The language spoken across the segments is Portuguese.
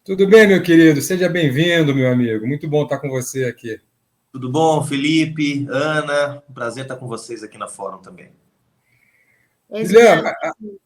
Tudo bem, meu querido? Seja bem-vindo, meu amigo. Muito bom estar com você aqui. Tudo bom, Felipe, Ana? Um prazer estar com vocês aqui na Fórum também. Oi, Juliano, Juliano.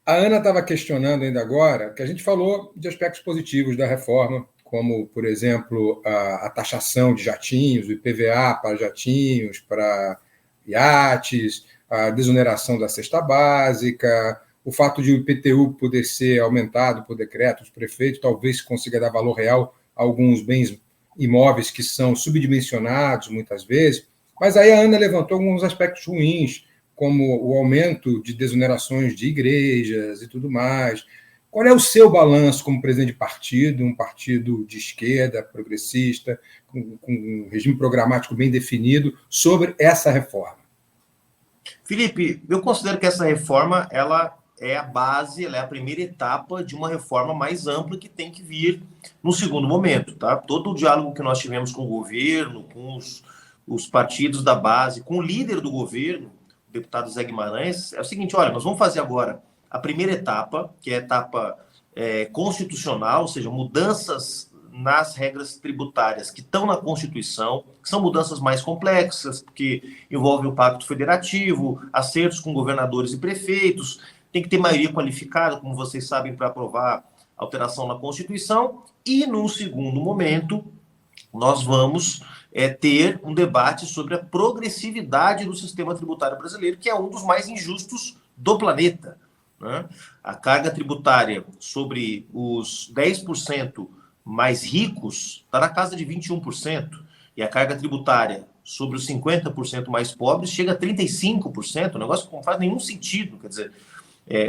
a Ana estava questionando ainda agora que a gente falou de aspectos positivos da reforma, como, por exemplo, a taxação de jatinhos, o IPVA para jatinhos, para iates, a desoneração da cesta básica, o fato de o IPTU poder ser aumentado por decreto dos prefeitos, talvez consiga dar valor real a alguns bens imóveis que são subdimensionados muitas vezes. Mas aí a Ana levantou alguns aspectos ruins, como o aumento de desonerações de igrejas e tudo mais. Qual é o seu balanço como presidente de partido, um partido de esquerda, progressista, com um regime programático bem definido, sobre essa reforma? Felipe, eu considero que essa reforma ela é a base, ela é a primeira etapa de uma reforma mais ampla que tem que vir no segundo momento, tá? Todo o diálogo que nós tivemos com o governo, com os partidos da base, com o líder do governo, o deputado Zé Guimarães, é o seguinte: olha, nós vamos fazer agora a primeira etapa, que é a etapa constitucional, ou seja, mudanças nas regras tributárias que estão na Constituição, que são mudanças mais complexas, porque envolvem o Pacto Federativo, acertos com governadores e prefeitos, tem que ter maioria qualificada, como vocês sabem, para aprovar alteração na Constituição, e, num segundo momento, nós vamos ter um debate sobre a progressividade do sistema tributário brasileiro, que é um dos mais injustos do planeta, né? A carga tributária sobre os 10% mais ricos está na casa de 21%, e a carga tributária sobre os 50% mais pobres chega a 35%, um negócio que não faz nenhum sentido. Quer dizer,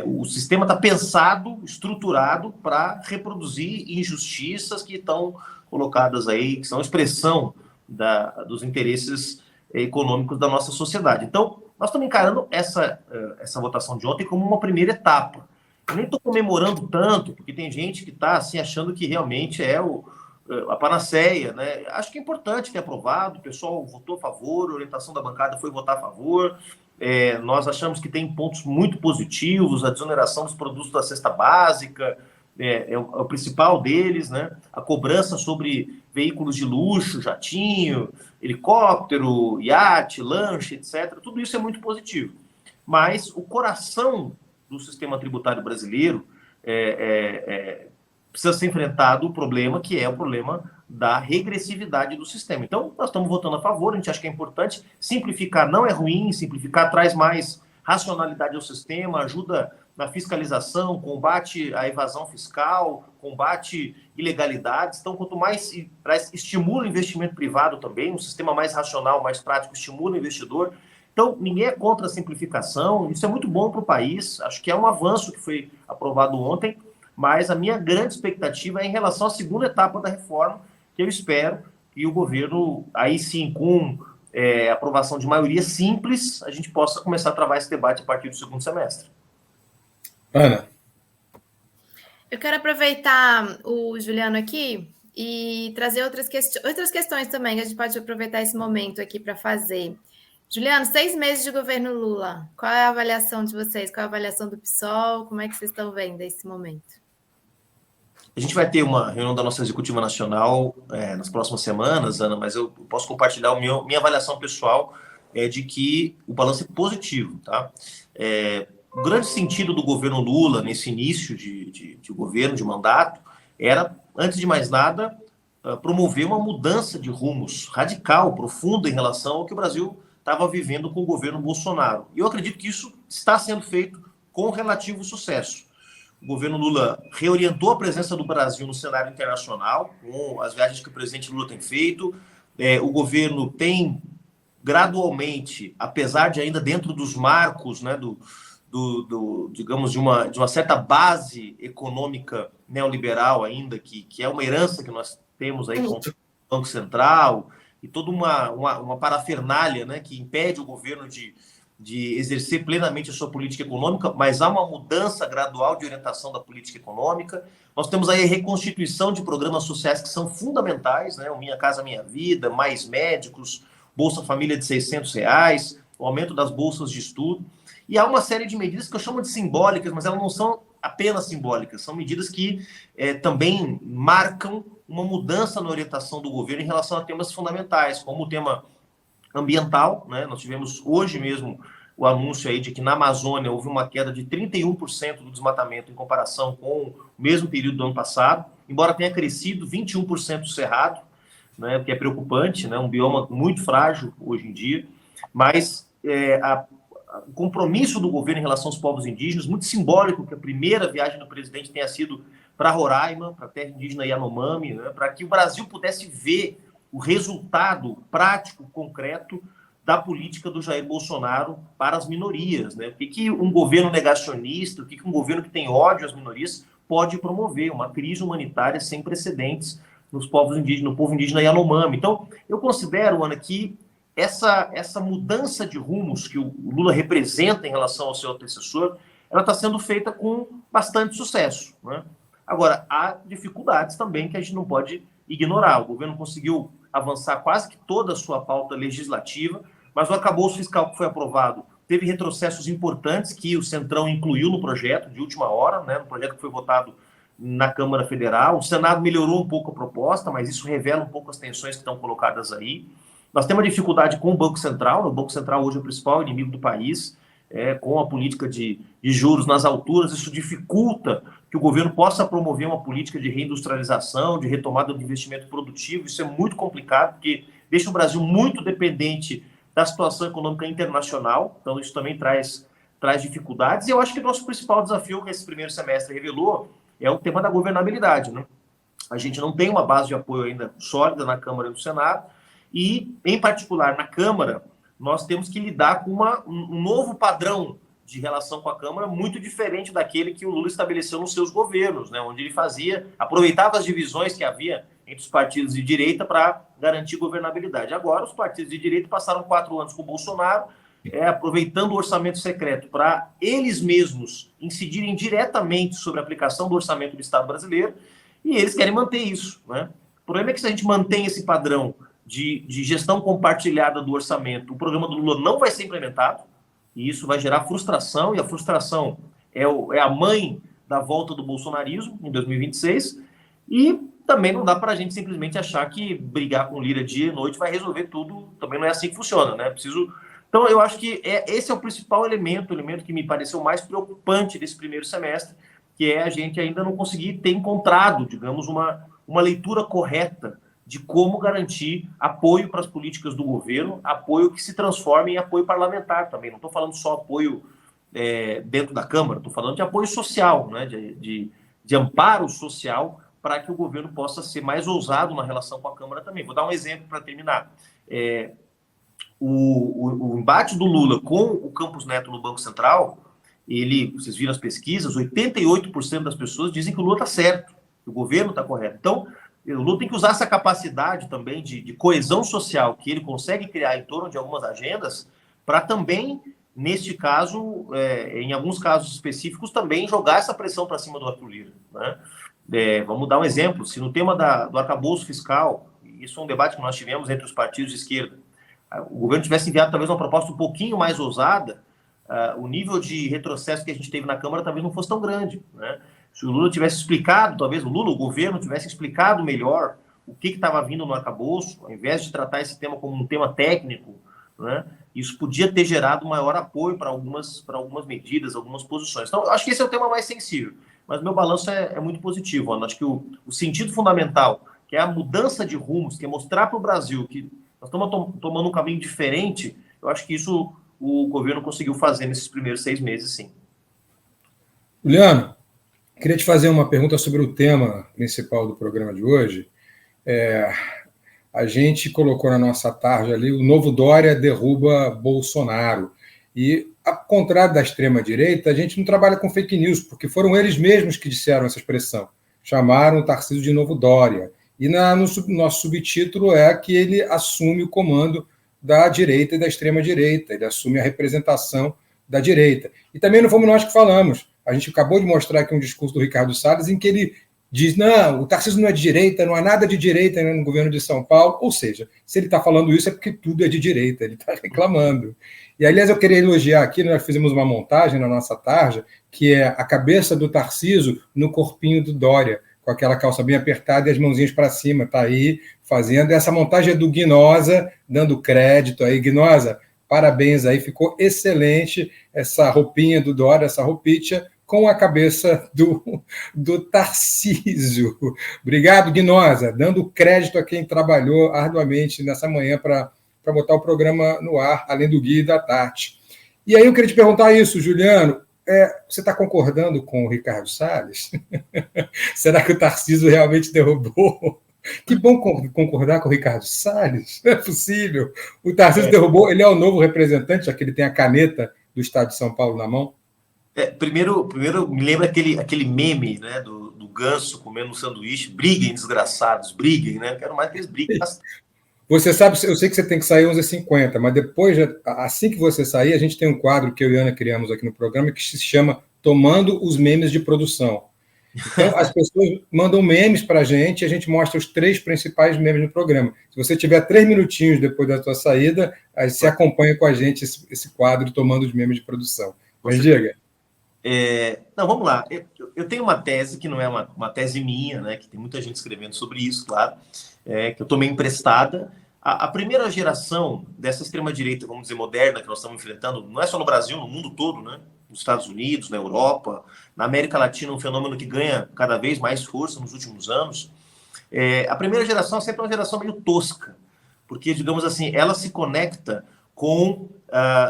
o sistema está pensado, estruturado para reproduzir injustiças que estão colocadas aí, que são expressão dos interesses econômicos da nossa sociedade. Então, nós estamos encarando essa votação de ontem como uma primeira etapa. Eu nem estou comemorando tanto, porque tem gente que está assim, achando que realmente é a panaceia, né? Acho que é importante ter aprovado, o pessoal votou a favor, a orientação da bancada foi votar a favor. Nós achamos que tem pontos muito positivos, a desoneração dos produtos da cesta básica é o principal deles, né? A cobrança sobre veículos de luxo, jatinho, helicóptero, iate, lanche, etc. Tudo isso é muito positivo. Mas o coração do sistema tributário brasileiro precisa ser enfrentado o problema, que é o problema da regressividade do sistema. Então, nós estamos votando a favor, a gente acha que é importante. Simplificar não é ruim, simplificar traz mais racionalidade ao sistema, ajuda na fiscalização, combate à evasão fiscal, combate ilegalidades. Então, quanto mais estimula o investimento privado também, um sistema mais racional, mais prático, estimula o investidor. Então, ninguém é contra a simplificação, isso é muito bom para o país, acho que é um avanço que foi aprovado ontem, mas a minha grande expectativa é em relação à segunda etapa da reforma, que eu espero que o governo, aí sim, com aprovação de maioria simples, a gente possa começar a travar esse debate a partir do segundo semestre. Ana. Eu quero aproveitar o Juliano aqui e trazer outras questões também, que a gente pode aproveitar esse momento aqui para fazer. Juliano, 6 meses de governo Lula, qual é a avaliação de vocês? Qual é a avaliação do PSOL? Como é que vocês estão vendo esse momento? A gente vai ter uma reunião da nossa executiva nacional nas próximas semanas, Ana, mas eu posso compartilhar minha avaliação pessoal de que o balanço é positivo, tá? O grande sentido do governo Lula nesse início de governo, de mandato, era, antes de mais nada, promover uma mudança de rumos radical, profunda em relação ao que o Brasil estava vivendo com o governo Bolsonaro. E eu acredito que isso está sendo feito com relativo sucesso. O governo Lula reorientou a presença do Brasil no cenário internacional, com as viagens que o presidente Lula tem feito. O governo tem gradualmente, apesar de ainda dentro dos marcos, né, digamos, de uma certa base econômica neoliberal ainda, que é uma herança que nós temos aí com o Banco Central, e toda uma parafernália, né, que impede o governo de exercer plenamente a sua política econômica, mas há uma mudança gradual de orientação da política econômica. Nós temos aí a reconstituição de programas sociais que são fundamentais, né, o Minha Casa Minha Vida, mais médicos, Bolsa Família de R$600, o aumento das bolsas de estudo. E há uma série de medidas que eu chamo de simbólicas, mas elas não são apenas simbólicas, são medidas que também marcam uma mudança na orientação do governo em relação a temas fundamentais, como o tema ambiental, né? Nós tivemos hoje mesmo o anúncio aí de que na Amazônia houve uma queda de 31% do desmatamento em comparação com o mesmo período do ano passado, embora tenha crescido 21% do cerrado, né? Que é preocupante, né? Um bioma muito frágil hoje em dia, mas o compromisso do governo em relação aos povos indígenas, muito simbólico que a primeira viagem do presidente tenha sido para Roraima, para a terra indígena Yanomami, né? Para que o Brasil pudesse ver o resultado prático, concreto, da política do Jair Bolsonaro para as minorias, né? O que um governo negacionista, o que um governo que tem ódio às minorias pode promover? Uma crise humanitária sem precedentes nos povos indígenas, no povo indígena Yanomami. Então, eu considero, Ana, que essa mudança de rumos que o Lula representa em relação ao seu antecessor, ela está sendo feita com bastante sucesso, né? Agora, há dificuldades também que a gente não pode ignorar. O governo conseguiu avançar quase que toda a sua pauta legislativa, mas o arcabouço fiscal que foi aprovado teve retrocessos importantes que o Centrão incluiu no projeto de última hora, né, no projeto que foi votado na Câmara Federal. O Senado melhorou um pouco a proposta, mas isso revela um pouco as tensões que estão colocadas aí. Nós temos uma dificuldade com o Banco Central. O Banco Central hoje é o principal inimigo do país, com a política de juros nas alturas. Isso dificulta que o governo possa promover uma política de reindustrialização, de retomada do investimento produtivo. Isso é muito complicado, porque deixa o Brasil muito dependente da situação econômica internacional. Então, isso também traz dificuldades. E eu acho que o nosso principal desafio que esse primeiro semestre revelou é o tema da governabilidade, né? A gente não tem uma base de apoio ainda sólida na Câmara e no Senado, e, em particular, na Câmara, nós temos que lidar com um novo padrão de relação com a Câmara muito diferente daquele que o Lula estabeleceu nos seus governos, né, onde ele aproveitava as divisões que havia entre os partidos de direita para garantir governabilidade. Agora, os partidos de direita passaram 4 anos com o Bolsonaro, aproveitando o orçamento secreto para eles mesmos incidirem diretamente sobre a aplicação do orçamento do Estado brasileiro, e eles querem manter isso, né? O problema é que se a gente mantém esse padrão de gestão compartilhada do orçamento, o programa do Lula não vai ser implementado, e isso vai gerar frustração, e a frustração é a mãe da volta do bolsonarismo em 2026, e também não dá para a gente simplesmente achar que brigar com Lira dia e noite vai resolver tudo, também não é assim que funciona, né? Então, eu acho que esse é o principal elemento que me pareceu mais preocupante desse primeiro semestre, que é a gente ainda não conseguir ter encontrado, digamos, uma leitura correta de como garantir apoio para as políticas do governo, apoio que se transforme em apoio parlamentar também. Não estou falando só apoio dentro da Câmara, estou falando de apoio social, né? de amparo social para que o governo possa ser mais ousado na relação com a Câmara também. Vou dar um exemplo para terminar. O embate do Lula com o Campos Neto no Banco Central, vocês viram as pesquisas, 88% das pessoas dizem que o Lula está certo, que o governo está correto. Então, o Lula tem que usar essa capacidade também de coesão social que ele consegue criar em torno de algumas agendas para também, neste caso, em alguns casos específicos, também jogar essa pressão para cima do Arthur Lira, né? Vamos dar um exemplo. Se no tema do arcabouço fiscal, isso é um debate que nós tivemos entre os partidos de esquerda, o governo tivesse enviado talvez uma proposta um pouquinho mais ousada, o nível de retrocesso que a gente teve na Câmara talvez não fosse tão grande, né? Se o Lula tivesse explicado, talvez o governo tivesse explicado melhor o que estava vindo no arcabouço, ao invés de tratar esse tema como um tema técnico, né, isso podia ter gerado maior apoio para algumas medidas, algumas posições. Então, eu acho que esse é o tema mais sensível, mas meu balanço é muito positivo, Ana. Acho que o sentido fundamental, que é a mudança de rumos, que é mostrar para o Brasil que nós estamos tomando um caminho diferente, eu acho que isso o governo conseguiu fazer nesses primeiros 6 meses, sim. Juliano, queria te fazer uma pergunta sobre o tema principal do programa de hoje. A gente colocou na nossa tarde ali o novo Dória derruba Bolsonaro. E, ao contrário da extrema-direita, a gente não trabalha com fake news, porque foram eles mesmos que disseram essa expressão. Chamaram o Tarcísio de novo Dória. E nosso subtítulo é que ele assume o comando da direita e da extrema-direita. Ele assume a representação da direita. E também não fomos nós que falamos. A gente acabou de mostrar aqui um discurso do Ricardo Salles em que ele diz, não, o Tarcísio não é de direita, não há nada de direita no governo de São Paulo. Ou seja, se ele está falando isso é porque tudo é de direita, ele está reclamando. E, aliás, eu queria elogiar aqui, nós fizemos uma montagem na nossa tarja, que é a cabeça do Tarcísio no corpinho do Dória, com aquela calça bem apertada e as mãozinhas para cima, está aí fazendo. Essa montagem é do Guinosa, dando crédito aí. Guinosa, parabéns aí, ficou excelente essa roupinha do Dória, essa roupinha, com a cabeça do Tarcísio. Obrigado, Guinosa, dando crédito a quem trabalhou arduamente nessa manhã para botar o programa no ar, além do Gui e da Tati. E aí eu queria te perguntar isso, Juliano, você está concordando com o Ricardo Salles? Será que o Tarcísio realmente derrubou? Que bom concordar com o Ricardo Salles, não é possível. O Tarcísio derrubou, ele é o novo representante, já que ele tem a caneta do Estado de São Paulo na mão. Primeiro me lembra aquele meme, né, do ganso comendo um sanduíche. Briguem, desgraçados, briguem, né? Quero mais que eles briguem. Você sabe, eu sei que você tem que sair 11h50, mas depois, assim que você sair, a gente tem um quadro que eu e a Ana criamos aqui no programa que se chama Tomando os Memes de Produção. Então, as pessoas mandam memes para a gente mostra os 3 principais memes do programa. Se você tiver 3 minutinhos depois da sua saída, aí você acompanha com a gente esse quadro Tomando os Memes de Produção. Mas diga. Não, vamos lá. Eu tenho uma tese que não é uma tese minha, né? Que tem muita gente escrevendo sobre isso, claro, que eu tomei emprestada. A primeira geração dessa extrema-direita, vamos dizer, moderna, que nós estamos enfrentando, não é só no Brasil, no mundo todo, né? Nos Estados Unidos, na Europa, na América Latina, um fenômeno que ganha cada vez mais força nos últimos anos. A primeira geração é sempre uma geração meio tosca, porque, digamos assim, ela se conecta com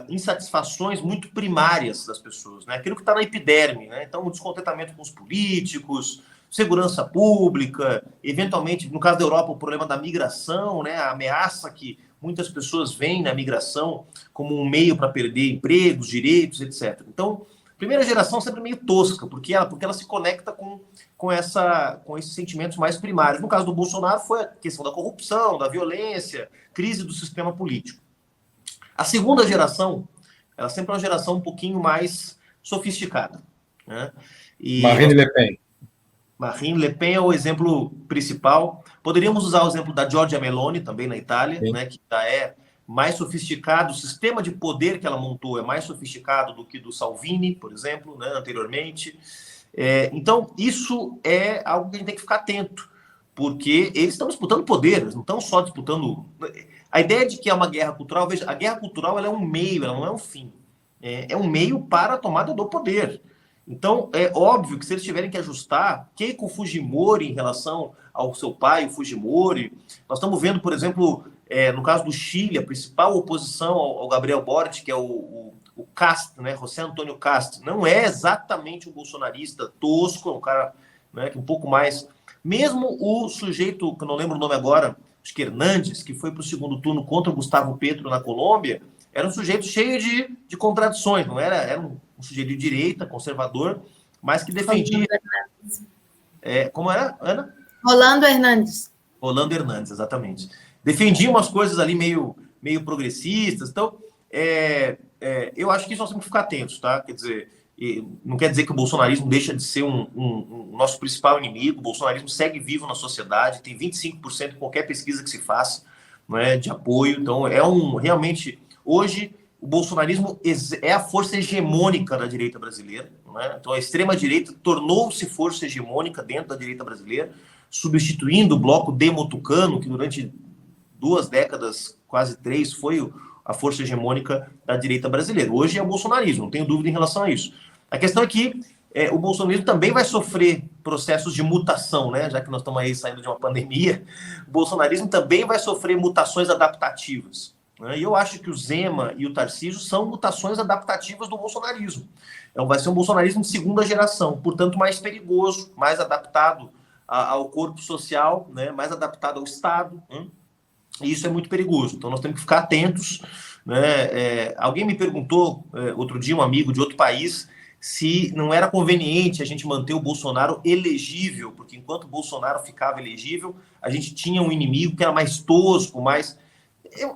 insatisfações muito primárias das pessoas, né? Aquilo que está na epiderme, né? Então, o descontentamento com os políticos, segurança pública, eventualmente, no caso da Europa, o problema da migração, né? A ameaça que muitas pessoas veem na migração como um meio para perder empregos, direitos, etc. Então, a primeira geração sempre meio tosca, porque ela se conecta com esses sentimentos mais primários. No caso do Bolsonaro, foi a questão da corrupção, da violência, crise do sistema político. A segunda geração, ela sempre é uma geração um pouquinho mais sofisticada, né? Marine Le Pen. Marine Le Pen é o exemplo principal. Poderíamos usar o exemplo da Giorgia Meloni, também na Itália, né, que já é mais sofisticado. O sistema de poder que ela montou é mais sofisticado do que do Salvini, por exemplo, né, anteriormente. Então, isso é algo que a gente tem que ficar atento, porque eles estão disputando poder, eles não estão só disputando... A ideia de que é uma guerra cultural, veja, a guerra cultural ela é um meio, ela não é um fim. É um meio para a tomada do poder. Então, é óbvio que se eles tiverem que ajustar, Keiko Fujimori em relação ao seu pai, o Fujimori, nós estamos vendo, por exemplo, no caso do Chile, a principal oposição ao Gabriel Boric, que é o Kast, né, José Antônio Kast, não é exatamente um bolsonarista tosco, é um cara, né, que um pouco mais... Mesmo o sujeito, que eu não lembro o nome agora, acho que Hernandes, que foi para o segundo turno contra o Gustavo Petro na Colômbia, era um sujeito cheio de contradições, não era? Era um sujeito de direita, conservador, mas que defendia... como era, Ana? Rolando Hernandes. Rolando Hernandes, exatamente. Defendia umas coisas ali meio progressistas. Então, eu acho que isso nós temos que ficar atentos, tá? Quer dizer, não quer dizer que o bolsonarismo deixa de ser um nosso principal inimigo. O bolsonarismo segue vivo na sociedade, tem 25% em qualquer pesquisa que se faça, né, de apoio. Então, realmente, hoje, o bolsonarismo é a força hegemônica da direita brasileira, né? Então, a extrema-direita tornou-se força hegemônica dentro da direita brasileira, substituindo o bloco demotucano, que durante 2 décadas, quase 3, foi a força hegemônica da direita brasileira. Hoje é o bolsonarismo, não tenho dúvida em relação a isso. A questão é que o bolsonarismo também vai sofrer processos de mutação, né? Já que nós estamos aí saindo de uma pandemia, o bolsonarismo também vai sofrer mutações adaptativas. E eu acho que o Zema e o Tarcísio são mutações adaptativas do bolsonarismo. Então, vai ser um bolsonarismo de segunda geração, portanto, mais perigoso, mais adaptado ao corpo social, né? Mais adaptado ao Estado. E isso é muito perigoso. Então, nós temos que ficar atentos, né? Alguém me perguntou, outro dia, um amigo de outro país, se não era conveniente a gente manter o Bolsonaro elegível, porque enquanto o Bolsonaro ficava elegível, a gente tinha um inimigo que era mais tosco, mais...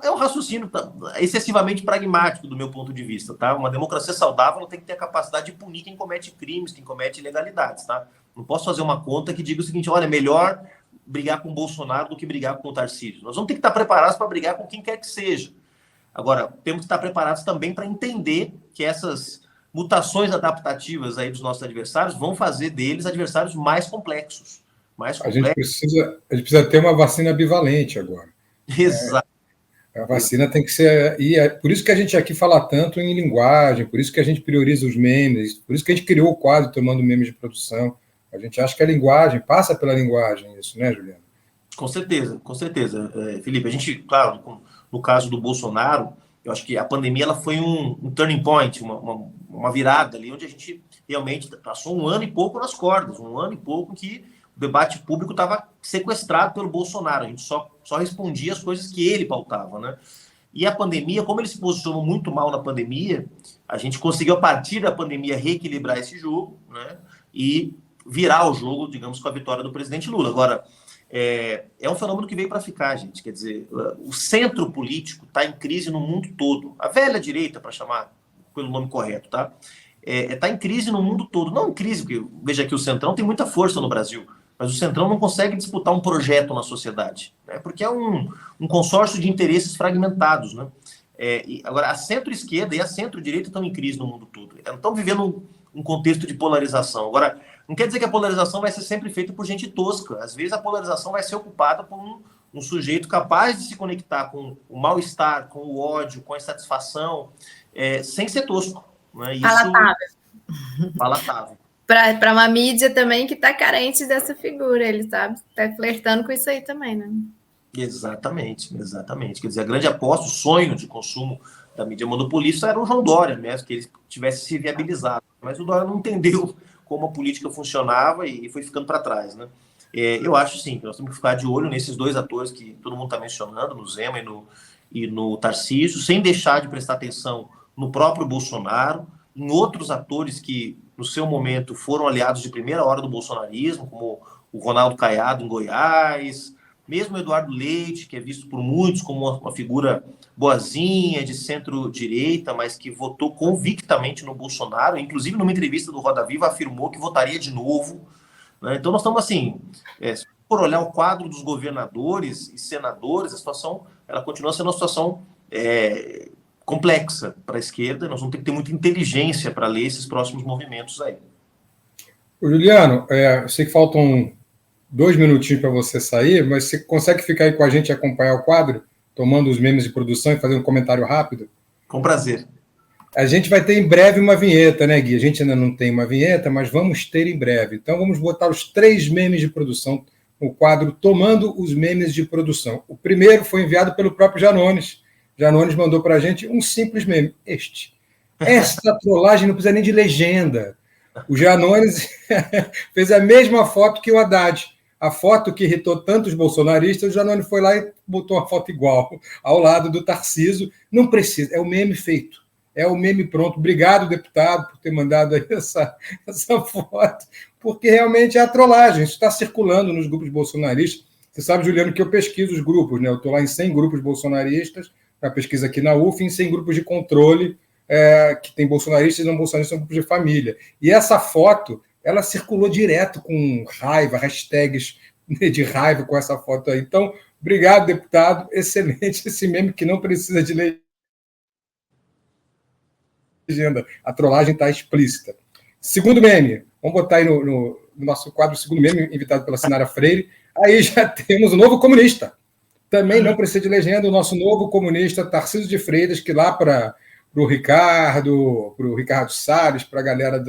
É um raciocínio excessivamente pragmático do meu ponto de vista, tá? Uma democracia saudável tem que ter a capacidade de punir quem comete crimes, quem comete ilegalidades, tá? Não posso fazer uma conta que diga o seguinte, olha, melhor brigar com o Bolsonaro do que brigar com o Tarcísio. Nós vamos ter que estar preparados para brigar com quem quer que seja. Agora, temos que estar preparados também para entender que essas mutações adaptativas aí dos nossos adversários vão fazer deles adversários mais complexos. A gente precisa ter uma vacina bivalente agora. Exato. A vacina tem que ser... E é por isso que a gente aqui fala tanto em linguagem, por isso que a gente prioriza os memes, por isso que a gente criou o quadro Tomando Memes de Produção. A gente acha que a linguagem passa pela linguagem, isso, né, Juliano? Com certeza, Felipe. A gente, claro, no caso do Bolsonaro, eu acho que a pandemia ela foi um turning point, uma virada ali, onde a gente realmente passou um ano e pouco nas cordas, um ano e pouco que o debate público estava sequestrado pelo Bolsonaro. A gente só respondia as coisas que ele pautava, né? E a pandemia, como ele se posicionou muito mal na pandemia, a gente conseguiu, a partir da pandemia, reequilibrar esse jogo, né? E virar o jogo, digamos, com a vitória do presidente Lula. Agora, é um fenômeno que veio para ficar, gente. Quer dizer, o centro político está em crise no mundo todo. A velha direita, para chamar pelo nome correto, tá? Está em crise no mundo todo. Não em crise, porque, veja que o Centrão tem muita força no Brasil, mas o Centrão não consegue disputar um projeto na sociedade, né? Porque é um consórcio de interesses fragmentados, né? Agora, a centro-esquerda e a centro-direita estão em crise no mundo todo. Estão vivendo um contexto de polarização. Agora, não quer dizer que a polarização vai ser sempre feita por gente tosca. Às vezes a polarização vai ser ocupada por um sujeito capaz de se conectar com o mal-estar, com o ódio, com a insatisfação, sem ser tosco. Né? Isso... Palatável. Para uma mídia também que está carente dessa figura, ele sabe, está flertando com isso aí também, né? Exatamente. Quer dizer, a grande aposta, o sonho de consumo da mídia monopolista era o João Dória, mesmo que ele tivesse se viabilizado. Mas o Dória não entendeu como a política funcionava e foi ficando para trás, né? Eu acho, sim, que nós temos que ficar de olho nesses dois atores que todo mundo está mencionando, no Zema e no Tarcísio, sem deixar de prestar atenção no próprio Bolsonaro, em outros atores que, no seu momento, foram aliados de primeira hora do bolsonarismo, como o Ronaldo Caiado em Goiás, mesmo o Eduardo Leite, que é visto por muitos como uma figura boazinha, de centro-direita, mas que votou convictamente no Bolsonaro, inclusive numa entrevista do Roda Viva afirmou que votaria de novo, né? Então nós estamos assim, se for olhar o quadro dos governadores e senadores, a situação ela continua sendo uma situação complexa para a esquerda. Nós vamos ter que ter muita inteligência para ler esses próximos movimentos aí. Ô, Juliano, eu sei que faltam 2 minutinhos para você sair, mas você consegue ficar aí com a gente e acompanhar o quadro, tomando os memes de produção e fazer um comentário rápido? Com prazer. A gente vai ter em breve uma vinheta, né, Gui? A gente ainda não tem uma vinheta, mas vamos ter em breve. Então vamos botar os 3 memes de produção no quadro Tomando os Memes de Produção. O primeiro foi enviado pelo próprio Janones. Janones mandou para a gente um simples meme. Esta trollagem não precisa nem de legenda. O Janones fez a mesma foto que o Haddad. A foto que irritou tantos bolsonaristas, o Janones foi lá e botou uma foto igual, ao lado do Tarcísio. Não precisa, é o meme feito. É o meme pronto. Obrigado, deputado, por ter mandado aí essa foto, porque realmente é a trollagem. Isso está circulando nos grupos bolsonaristas. Você sabe, Juliano, que eu pesquiso os grupos, né? Eu estou lá em 100 grupos bolsonaristas, na pesquisa aqui na UF, em 100 grupos de controle, que tem bolsonaristas e não bolsonaristas, são grupos de família. E essa foto, ela circulou direto com raiva, hashtags de raiva com essa foto aí. Então, obrigado, deputado. Excelente esse meme que não precisa de legenda. A trollagem está explícita. Segundo meme. Vamos botar aí no nosso quadro, o segundo meme, invitado pela Sinara Freire. Aí já temos o novo comunista. Também não precisa de legenda, o nosso novo comunista, Tarcísio de Freitas, que lá para o Ricardo Salles, para a galera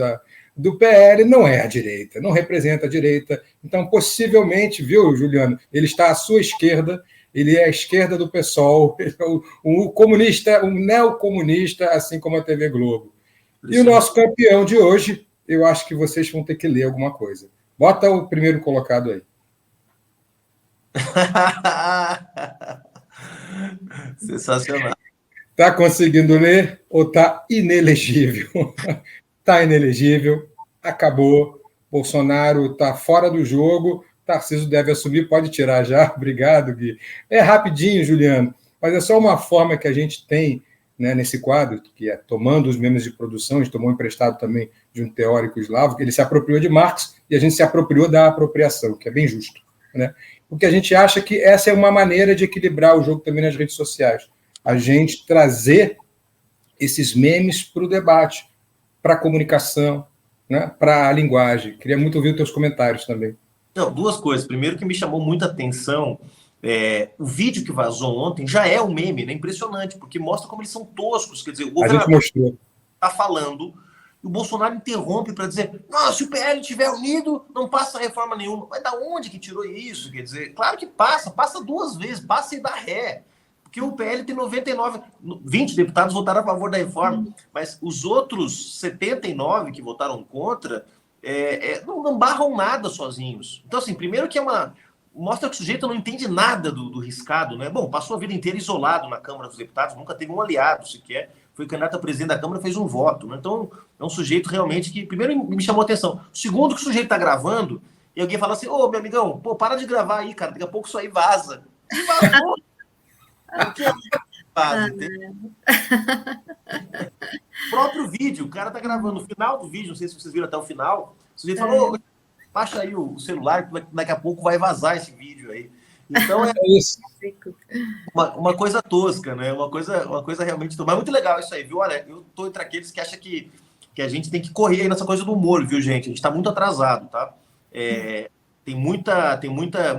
do PL, não é a direita, não representa a direita. Então, possivelmente, viu, Juliano, ele está à sua esquerda, ele é a esquerda do PSOL, ele é um comunista, um neocomunista, assim como a TV Globo. E o nosso campeão de hoje, eu acho que vocês vão ter que ler alguma coisa. Bota o primeiro colocado aí. Sensacional. Está conseguindo ler ou está inelegível? Está inelegível, acabou. Bolsonaro está fora do jogo. Tarcísio deve assumir, pode tirar já. Obrigado, Gui. É rapidinho, Juliano, mas é só uma forma que a gente tem né, nesse quadro, que é tomando os memes de produção, a gente tomou emprestado também de um teórico eslavo, que ele se apropriou de Marx e a gente se apropriou da apropriação, que é bem justo, né? Porque a gente acha que essa é uma maneira de equilibrar o jogo também nas redes sociais. A gente trazer esses memes para o debate, para a comunicação, né, para a linguagem. Queria muito ouvir os teus comentários também. Não, duas coisas. Primeiro, que me chamou muita atenção, o vídeo que vazou ontem já é um meme, né? Impressionante, porque mostra como eles são toscos. Quer dizer, o governador está falando e o Bolsonaro interrompe para dizer: não, se o PL estiver unido, não passa reforma nenhuma. Mas da onde que tirou isso? Quer dizer, claro que passa 2 vezes, passa e dá ré. Porque o PL tem 20 deputados votaram a favor da reforma, mas os outros 79 que votaram contra não barram nada sozinhos. Então, assim, primeiro que mostra que o sujeito não entende nada do riscado, né? Bom, passou a vida inteira isolado na Câmara dos Deputados, nunca teve um aliado sequer, foi candidato a presidente da Câmara, fez um voto, né? Então, é um sujeito realmente que, primeiro, me chamou a atenção. Segundo, que o sujeito está gravando, e alguém fala assim: ô, meu amigão, pô, para de gravar aí, cara, daqui a pouco isso aí vaza. E vazou. O próprio vídeo, o cara tá gravando o final do vídeo, não sei se vocês viram até o final. O sujeito falou: baixa aí o celular, que daqui a pouco vai vazar esse vídeo aí. Então é isso. Uma coisa tosca, né? Uma coisa realmente tosca. Mas muito legal isso aí, viu? Olha, eu tô entre aqueles que acham que a gente tem que correr aí nessa coisa do humor, viu, gente? A gente tá muito atrasado, tá? Tem muita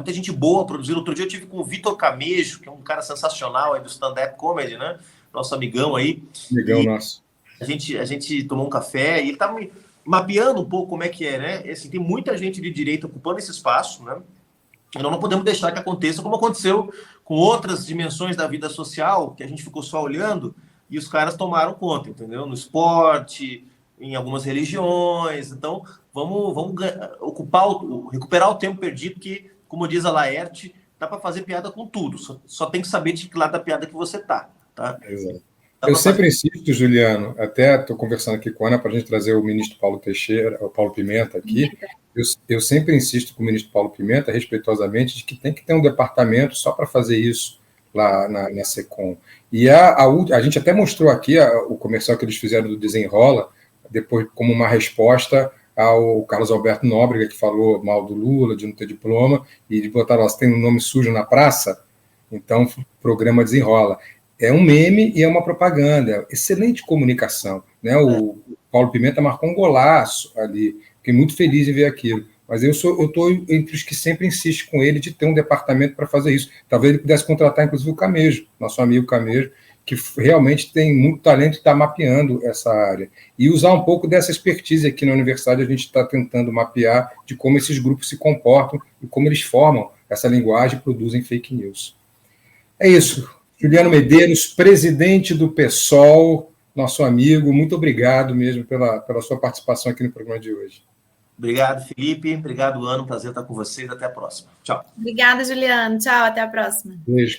gente boa produzindo. Outro dia eu tive com o Vitor Camejo, que é um cara sensacional aí do stand-up comedy, né? Nosso amigão aí. Amigão nosso. A gente tomou um café e ele estava me mapeando um pouco como é que é, né? Assim, tem muita gente de direita ocupando esse espaço, né? E nós não podemos deixar que aconteça como aconteceu com outras dimensões da vida social, que a gente ficou só olhando e os caras tomaram conta, entendeu? No esporte, em algumas religiões. Então, vamos recuperar o tempo perdido, que, como diz a Laerte, dá para fazer piada com tudo. Só tem que saber de que lado da piada que você tá? Exato. Eu sempre insisto, Juliano, até estou conversando aqui com a Ana para a gente trazer o ministro Paulo Pimenta aqui. Eu sempre insisto com o ministro Paulo Pimenta, respeitosamente, de que tem que ter um departamento só para fazer isso lá na SECOM. E a gente até mostrou aqui o comercial que eles fizeram do Desenrola, depois como uma resposta ao Carlos Alberto Nóbrega, que falou mal do Lula, de não ter diploma, e de botar lá: você tem um nome sujo na praça, então o programa Desenrola. É um meme e é uma propaganda. Excelente comunicação, né? O Paulo Pimenta marcou um golaço ali. Fiquei muito feliz em ver aquilo. Mas eu estou entre os que sempre insistem com ele de ter um departamento para fazer isso. Talvez ele pudesse contratar, inclusive, o Camejo, nosso amigo Camejo, que realmente tem muito talento e está mapeando essa área. E usar um pouco dessa expertise aqui na universidade, a gente está tentando mapear de como esses grupos se comportam e como eles formam essa linguagem e produzem fake news. É isso. Juliano Medeiros, presidente do PSOL, nosso amigo, muito obrigado mesmo pela sua participação aqui no programa de hoje. Obrigado, Felipe. Obrigado, Ana. Prazer estar com vocês. Até a próxima. Tchau. Obrigada, Juliano. Tchau, até a próxima. Beijo.